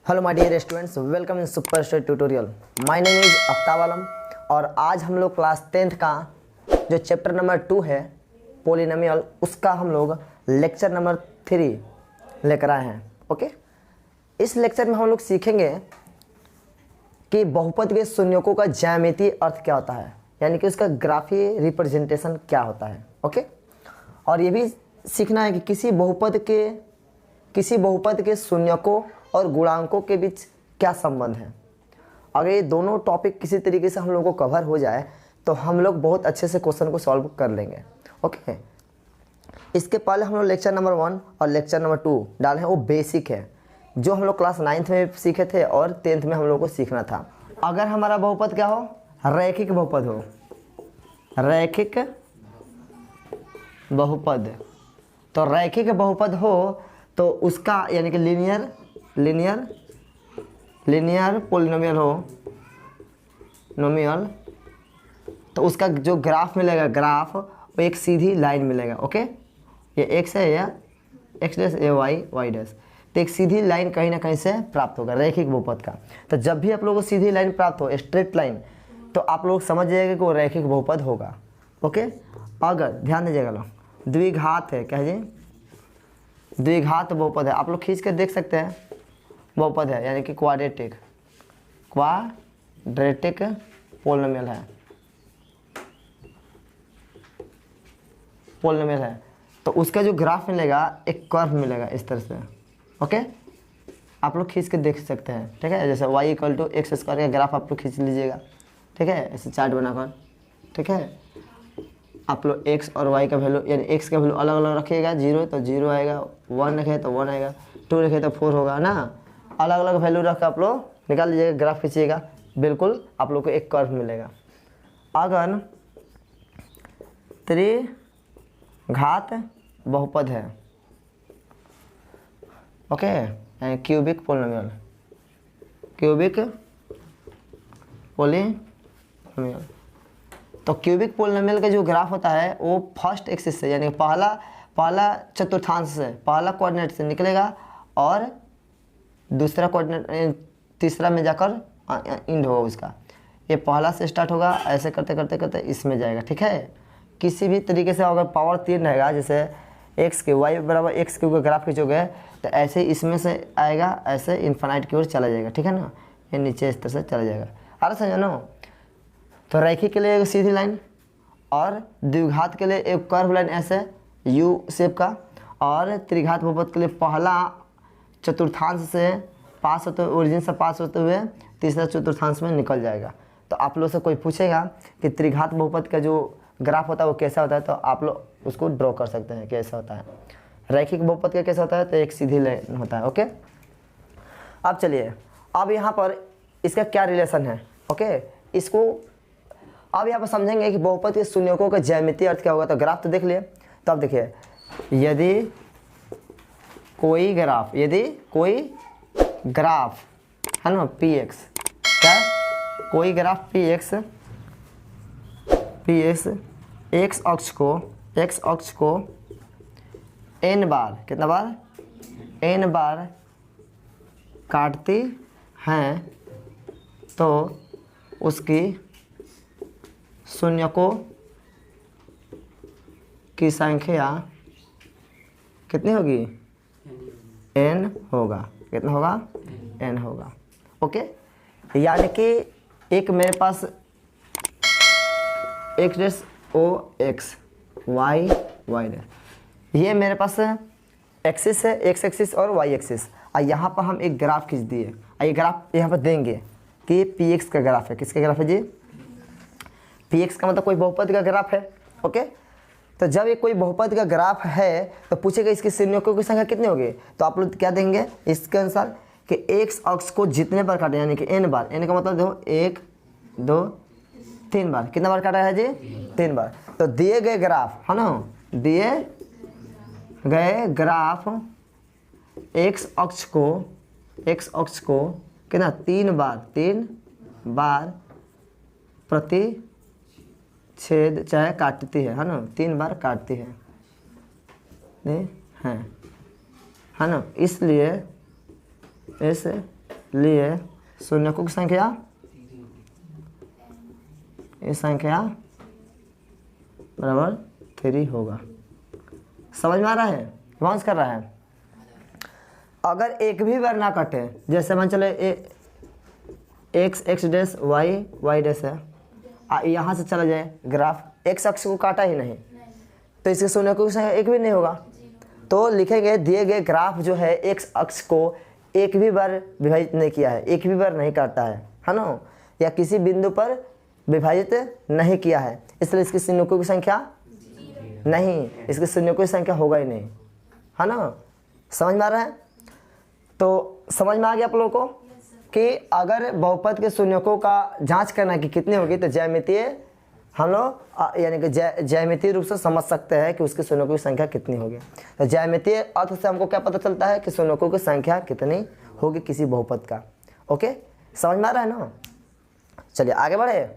Hello my dear students, welcome in super study tutorial. My name is Aftab Alam और आज हम लोग क्लास 10th का जो चैप्टर नंबर 2 है पोलिनोमियल, उसका हम लोग लेक्चर नंबर 3 लेकर आए हैं। ओके, इस लेक्चर में हम लोग सीखेंगे कि बहुपद के शून्यकों का ज्यामितीय अर्थ क्या होता है, यानी कि उसका ग्राफीय रिप्रेजेंटेशन क्या होता है। ओके, और ये भी सीखना है कि किसी बहुपद के शून्यकों और गुणांकों के बीच क्या संबंध है। अगर ये दोनों टॉपिक किसी तरीके से हम लोगों को कवर हो जाए तो हम लोग बहुत अच्छे से क्वेश्चन को सॉल्व कर लेंगे। ओके, इसके पहले हम लोग लेक्चर नंबर 1 और लेक्चर नंबर 2 डाले हैं, वो बेसिक है जो हम लोग क्लास 9th में सीखे थे और 10th में हम लोग को सीखना था। अगर हमारा बहुपद क्या हो, रैखिक बहुपद हो, रैखिक बहुपद, तो रैखिक बहुपद हो तो उसका यानी कि लीनियर पोलिनोमियल हो, नोमियल, तो उसका जो ग्राफ मिलेगा, ग्राफ वो एक सीधी लाइन मिलेगा। ओके, ये एक्स है या एक्स डैश, ये वाई डैश, तो एक सीधी लाइन कहीं ना कहीं से प्राप्त होगा रैखिक बहुपद का। तो जब भी आप लोगों को सीधी लाइन प्राप्त हो, स्ट्रेट लाइन, तो आप लोग समझ जाएंगे कि वो रैखिक बहुपद होगा। ओके, अगर ध्यान दीजिएगा लोग, द्विघात है, क्या जी, द्विघात बहुपद है, आप लोग खींच कर देख सकते हैं, बहुपद है यानी कि क्वाड्रेटिक पोलिनोमियल है, पोलिनोमियल है, तो उसका जो ग्राफ मिलेगा एक कर्व मिलेगा इस तरह से। ओके, आप लोग खींच के देख सकते हैं, ठीक है। जैसे y = x² का ग्राफ आप लोग खींच लीजिएगा, ठीक है, ऐसे चार्ट बनाकर, ठीक है। आप लोग x और y का वैल्यू, यानी x का वैल्यू अलग अलग रखिएगा, 0 तो 0 आएगा, 1 रखे तो 1 आएगा, 2 रखे तो 4 होगा ना। अलग अलग वैल्यू रख कर आप लोग निकाल लीजिएगा, ग्राफ खींचिएगा, बिल्कुल आप लोग को एक कर्व मिलेगा। अगर त्रिघात बहुपद है, ओके, यानी क्यूबिक पोलिनोमियल, तो क्यूबिक पोलिनोमियल का जो ग्राफ होता है वो फर्स्ट एक्सिस से, यानी पहला चतुर्थांश से, पहला कोऑर्डिनेट से निकलेगा और दूसरा कोऑर्डिनेट, तीसरा में जाकर एंड होगा उसका। ये पहला से स्टार्ट होगा, ऐसे करते करते करते इसमें जाएगा, ठीक है। किसी भी तरीके से अगर पावर 3 रहेगा, जैसे x के y बराबर x क्यूब का ग्राफ खींचोगे तो ऐसे इसमें से आएगा, ऐसे इन्फिनाइट की ओर चला जाएगा, ठीक है ना। ये नीचे इस तरह से चला जाएगा, अरे समझो ना। तो रैखिक के लिए एक सीधी लाइन और द्विघात के लिए एक कर्व लाइन ऐसे यू शेप का, और त्रिघात बहुपद के लिए पहला चतुर्थांश से पास होते हुए, ओरिजिन से पास होते हुए तीसरा चतुर्थांश में निकल जाएगा। तो आप लोग से कोई पूछेगा कि त्रिघात बहुपद का जो ग्राफ होता है वो कैसा होता है, तो आप लोग उसको ड्रॉ कर सकते हैं कैसा होता है। रैखिक बहुपद का कैसा होता है, तो एक सीधी लाइन होता है। ओके, अब चलिए, अब यहाँ पर इसका क्या रिलेशन है। ओके, इसको अब यहाँ पर समझेंगे कि बहुपद के शून्यकों का ज्यामितीय अर्थ क्या होगा। तो ग्राफ तो देख लिए, तो अब देखिए, यदि कोई ग्राफ है ना, px, क्या, कोई ग्राफ px x अक्ष को n बार, कितना बार, n बार काटती हैं, तो उसकी शून्यकों की संख्या कितनी होगी, n होगा, कितना होगा, n होगा। ओके, यानी कि एक मेरे पास x dash o x, y dash, ये मेरे पास एक्सिस है, x एक्सिस और y एक्सिस, और यहाँ पर हम एक ग्राफ खींच दिए, ये ग्राफ यहाँ पर देंगे कि px का ग्राफ है। किसका ग्राफ है जी, px का मतलब कोई बहुपद का ग्राफ है। ओके, तो जब ये कोई बहुपद का ग्राफ है तो पूछेगा इसके शून्यकों की संख्या कितनी होगी, तो आप लोग क्या देंगे इसके अनुसार कि x अक्ष को जितने बार काटे, यानी कि n बार, n का मतलब देखो 1 2 3 बार, कितना बार काटा है जी, 3 बार। तो दिए गए ग्राफ है ना, दिए गए ग्राफ x अक्ष को कितना, 3 बार प्रति छेद चाहे काटती है ना, 3 बार काटती है, नहीं है ना। इसलिए लिए शून्यकों की संख्या, इस संख्या बराबर 3 होगा। समझ में आ रहा है? बाउंस कर रहा है। अगर एक भी बार ना कटे, जैसे मान चले एक्स डैश वाई डैश है, यहाँ से चला जाए ग्राफ, एक्स अक्ष को काटा ही नहीं, तो इसके शून्यकों की संख्या एक भी नहीं होगा। तो लिखेंगे दिए गए ग्राफ जो है एक्स अक्ष को एक भी बार विभाजित नहीं किया है, एक भी बार नहीं काटता है ना, या किसी बिंदु पर विभाजित नहीं किया है, इसलिए इसकी शून्यकों की संख्या नहीं, इसके शून्यकों की संख्या होगा ही नहीं, है ना। समझ में आ रहा है? तो समझ में आ गया आप लोगों को कि अगर बहुपद के शून्यकों का जांच करना कि कितनी होगी, तो ज्यामितीय हम लोग यानी कि ज्यामितीय रूप से समझ सकते हैं कि उसके शून्यकों की संख्या कितनी होगी। तो ज्यामितीय अर्थ से हमको क्या पता चलता है कि शून्यकों की संख्या कितनी होगी किसी बहुपद का। ओके, समझ में आ रहा है ना? चलिए आगे बढ़े।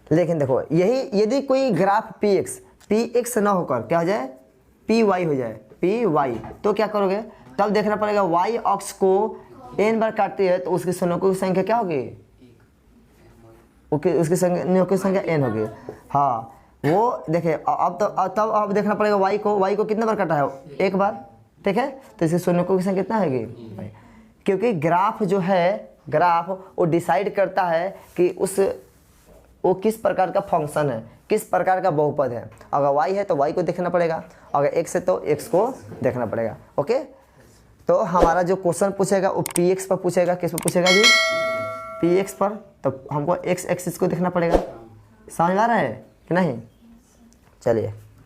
लेकिन देखो यही यदि कोई ग्राफ पी एक्स ना होकर क्या हो जाए, पी वाई हो जाए, पी वाई, तो क्या करोगे, तब देखना पड़ेगा वाई अक्ष को n बार काटती है तो उसकी शून्यकों की संख्या क्या होगी, उसकी शून्यकों की संख्या n होगी। हाँ वो देखिए अब तो तब अब देखना पड़ेगा वाई को कितने बार काटा है, एक बार, ठीक है, तो इसकी शून्यकों की संख्या कितना होगी, क्योंकि ग्राफ जो है, ग्राफ वो डिसाइड करता है कि वो किस प्रकार का फंक्शन है, किस प्रकार का बहुपद है। अगर y है तो y को देखना पड़ेगा, अगर x है तो x को देखना पड़ेगा। ओके, तो हमारा जो क्वेश्चन पूछेगा वो px पर पूछेगा, किस पर पूछेगा जी, px पर, तो हमको x एक्सिस को देखना पड़ेगा। समझ आ रहा है कि नहीं? चलिए